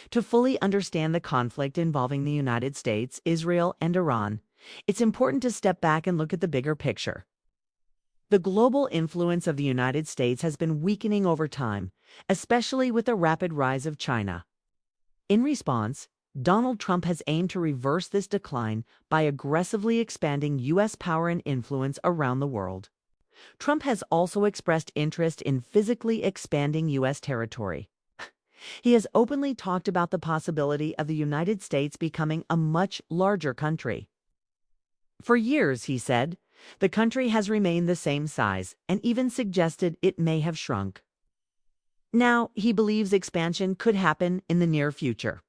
To fully understand the conflict involving the United States, Israel, and Iran, it's important to step back and look at the bigger picture. The global influence of the United States has been weakening over time, especially with the rapid rise of China. In response, Donald Trump has aimed to reverse this decline by aggressively expanding U.S. power and influence around the world. Trump has also expressed interest in physically expanding U.S. territory. He has openly talked about the possibility of the United States becoming a much larger country. For years, he said, the country has remained the same size and even suggested it may have shrunk. Now, he believes expansion could happen in the near future.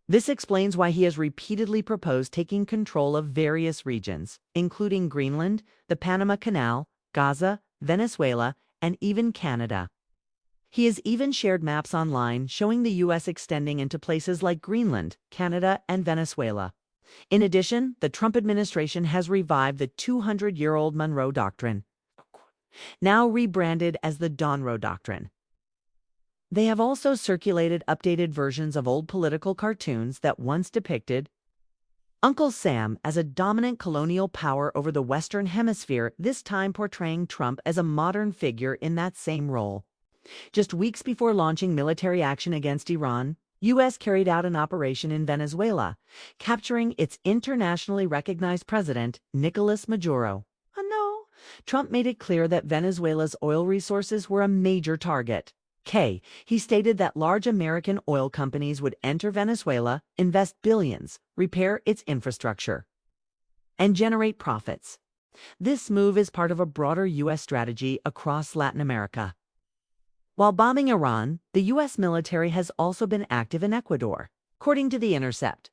This explains why he has repeatedly proposed taking control of various regions, including Greenland, the Panama Canal, Gaza, Venezuela, and even Canada. He has even shared maps online showing the U.S. extending into places like Greenland, Canada, and Venezuela. In addition, the Trump administration has revived the 200-year-old Monroe Doctrine, now rebranded as the Donroe Doctrine. They have also circulated updated versions of old political cartoons that once depicted Uncle Sam as a dominant colonial power over the Western Hemisphere, this time portraying Trump as a modern figure in that same role. Just weeks before launching military action against Iran, U.S. carried out an operation in Venezuela, capturing its internationally recognized president, Nicolas Maduro. No, Trump made it clear that Venezuela's oil resources were a major target. He stated that large American oil companies would enter Venezuela, invest billions, repair its infrastructure, and generate profits. This move is part of a broader U.S. strategy across Latin America. While bombing Iran, the U.S. military has also been active in Ecuador, according to The Intercept.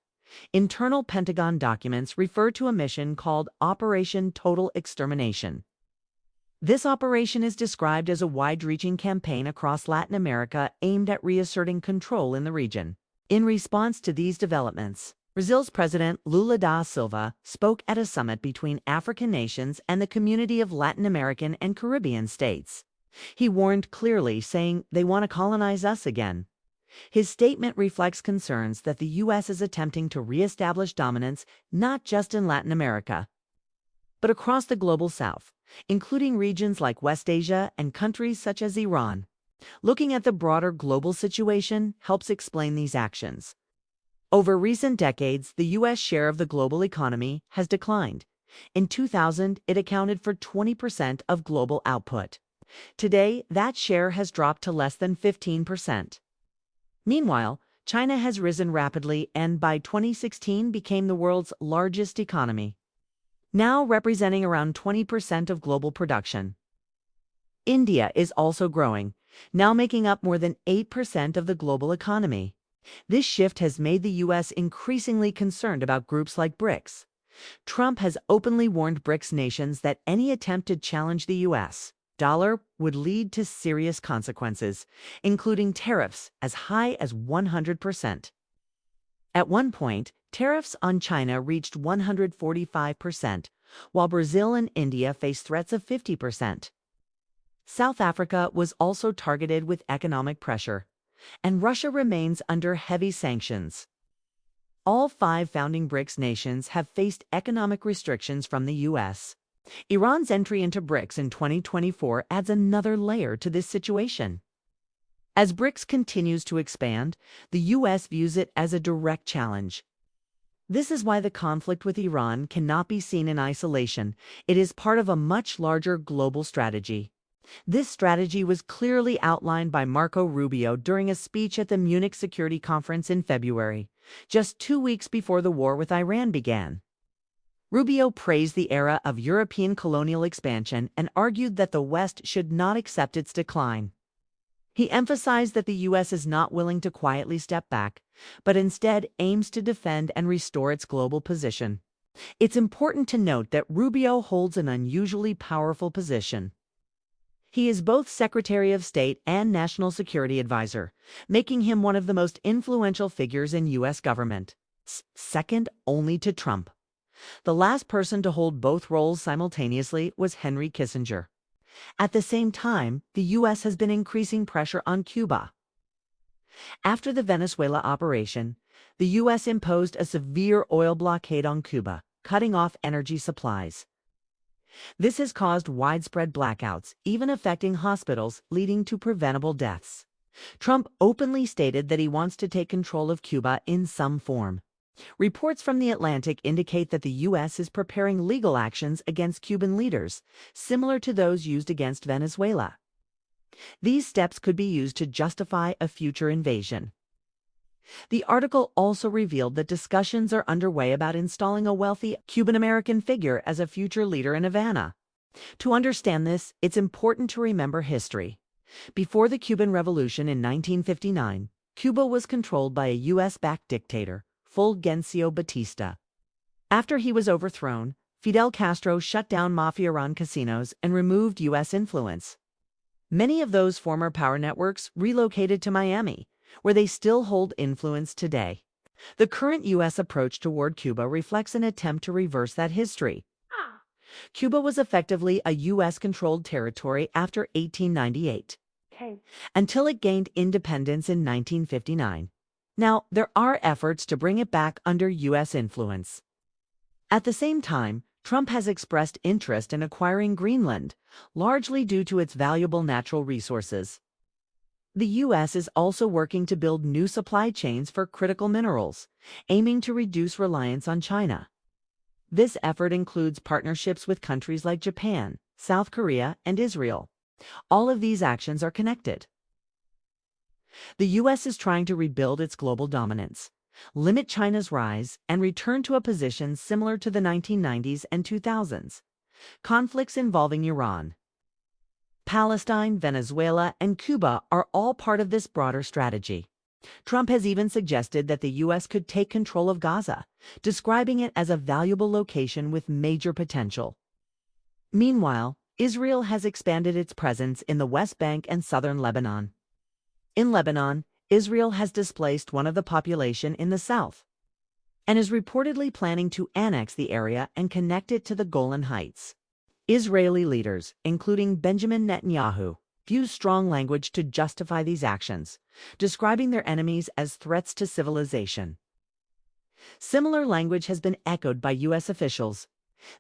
Internal Pentagon documents refer to a mission called Operation Total Extermination. This operation is described as a wide-reaching campaign across Latin America aimed at reasserting control in the region. In response to these developments, Brazil's President Lula da Silva spoke at a summit between African nations and the community of Latin American and Caribbean states. He warned clearly, saying they want to colonize us again. His statement reflects concerns that the U.S. is attempting to reestablish dominance not just in Latin America, but across the global South, including regions like West Asia and countries such as Iran. Looking at the broader global situation helps explain these actions. Over recent decades, the U.S. share of the global economy has declined. In 2000, it accounted for 20% of global output. Today, that share has dropped to less than 15%. Meanwhile, China has risen rapidly and by 2016 became the world's largest economy, now representing around 20% of global production. India is also growing, now making up more than 8% of the global economy. This shift has made the U.S. increasingly concerned about groups like BRICS. Trump has openly warned BRICS nations that any attempt to challenge the U.S. dollar would lead to serious consequences, including tariffs as high as 100%. At one point, tariffs on China reached 145%, while Brazil and India faced threats of 50%. South Africa was also targeted with economic pressure, and Russia remains under heavy sanctions. All 5 founding BRICS nations have faced economic restrictions from the U.S. Iran's entry into BRICS in 2024 adds another layer to this situation. As BRICS continues to expand, the U.S. views it as a direct challenge. This is why the conflict with Iran cannot be seen in isolation. It is part of a much larger global strategy. This strategy was clearly outlined by Marco Rubio during a speech at the Munich Security Conference in February, just 2 weeks before the war with Iran began. Rubio praised the era of European colonial expansion and argued that the West should not accept its decline. He emphasized that the U.S. is not willing to quietly step back, but instead aims to defend and restore its global position. It's important to note that Rubio holds an unusually powerful position. He is both Secretary of State and National Security Advisor, making him one of the most influential figures in U.S. government, second only to Trump. The last person to hold both roles simultaneously was Henry Kissinger. At the same time, the U.S. has been increasing pressure on Cuba. After the Venezuela operation, the U.S. imposed a severe oil blockade on Cuba, cutting off energy supplies. This has caused widespread blackouts, even affecting hospitals, leading to preventable deaths. Trump openly stated that he wants to take control of Cuba in some form. Reports from The Atlantic indicate that the U.S. is preparing legal actions against Cuban leaders, similar to those used against Venezuela. These steps could be used to justify a future invasion. The article also revealed that discussions are underway about installing a wealthy Cuban-American figure as a future leader in Havana. To understand this, it's important to remember history. Before the Cuban Revolution in 1959, Cuba was controlled by a U.S.-backed dictator, Fulgencio Batista. After he was overthrown, Fidel Castro shut down mafia-run casinos and removed U.S. influence. Many of those former power networks relocated to Miami, where they still hold influence today. The current U.S. approach toward Cuba reflects an attempt to reverse that history. Cuba was effectively a U.S.-controlled territory after 1898, until it gained independence in 1959. Now, there are efforts to bring it back under U.S. influence. At the same time, Trump has expressed interest in acquiring Greenland, largely due to its valuable natural resources. The U.S. is also working to build new supply chains for critical minerals, aiming to reduce reliance on China. This effort includes partnerships with countries like Japan, South Korea, and Israel. All of these actions are connected. The U.S. is trying to rebuild its global dominance, limit China's rise, and return to a position similar to the 1990s and 2000s. Conflicts involving Iran, Palestine, Venezuela, and Cuba are all part of this broader strategy. Trump has even suggested that the U.S. could take control of Gaza, describing it as a valuable location with major potential. Meanwhile, Israel has expanded its presence in the West Bank and southern Lebanon. In Lebanon, Israel has displaced one of the population in the south and is reportedly planning to annex the area and connect it to the Golan Heights. Israeli leaders, including Benjamin Netanyahu, use strong language to justify these actions, describing their enemies as threats to civilization. Similar language has been echoed by U.S. officials.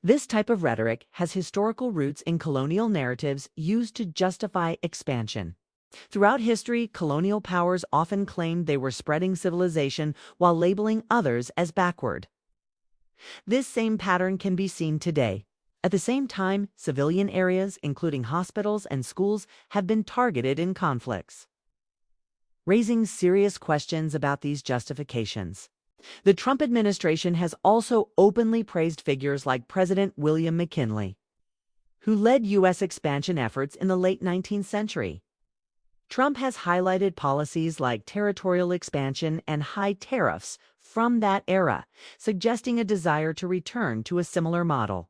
This type of rhetoric has historical roots in colonial narratives used to justify expansion. Throughout history, colonial powers often claimed they were spreading civilization while labeling others as backward. This same pattern can be seen today. At the same time, civilian areas, including hospitals and schools, have been targeted in conflicts, raising serious questions about these justifications. The Trump administration has also openly praised figures like President William McKinley, who led U.S. expansion efforts in the late 19th century. Trump has highlighted policies like territorial expansion and high tariffs from that era, suggesting a desire to return to a similar model.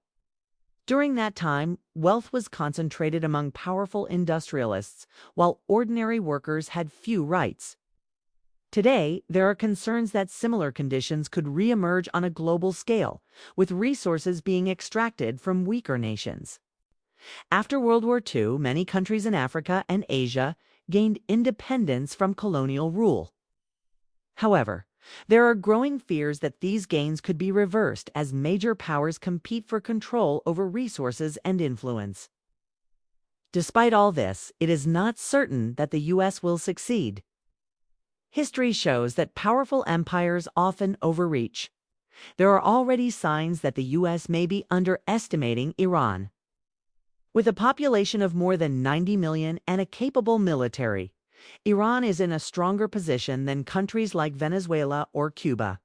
During that time, wealth was concentrated among powerful industrialists, while ordinary workers had few rights. Today, there are concerns that similar conditions could re-emerge on a global scale, with resources being extracted from weaker nations. After World War II, many countries in Africa and Asia gained independence from colonial rule. However, there are growing fears that these gains could be reversed as major powers compete for control over resources and influence. Despite all this, it is not certain that the U.S. will succeed. History shows that powerful empires often overreach. There are already signs that the U.S. may be underestimating Iran. With a population of more than 90 million and a capable military, Iran is in a stronger position than countries like Venezuela or Cuba.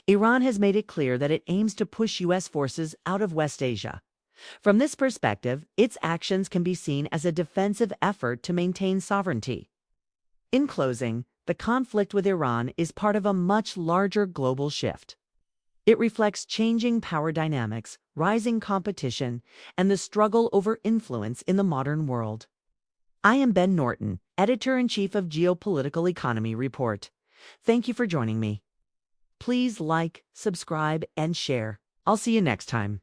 Iran has made it clear that it aims to push U.S. forces out of West Asia. From this perspective, its actions can be seen as a defensive effort to maintain sovereignty. In closing, the conflict with Iran is part of a much larger global shift. It reflects changing power dynamics, rising competition, and the struggle over influence in the modern world. I am Ben Norton, Editor-in-Chief of Geopolitical Economy Report. Thank you for joining me. Please like, subscribe, and share. I'll see you next time.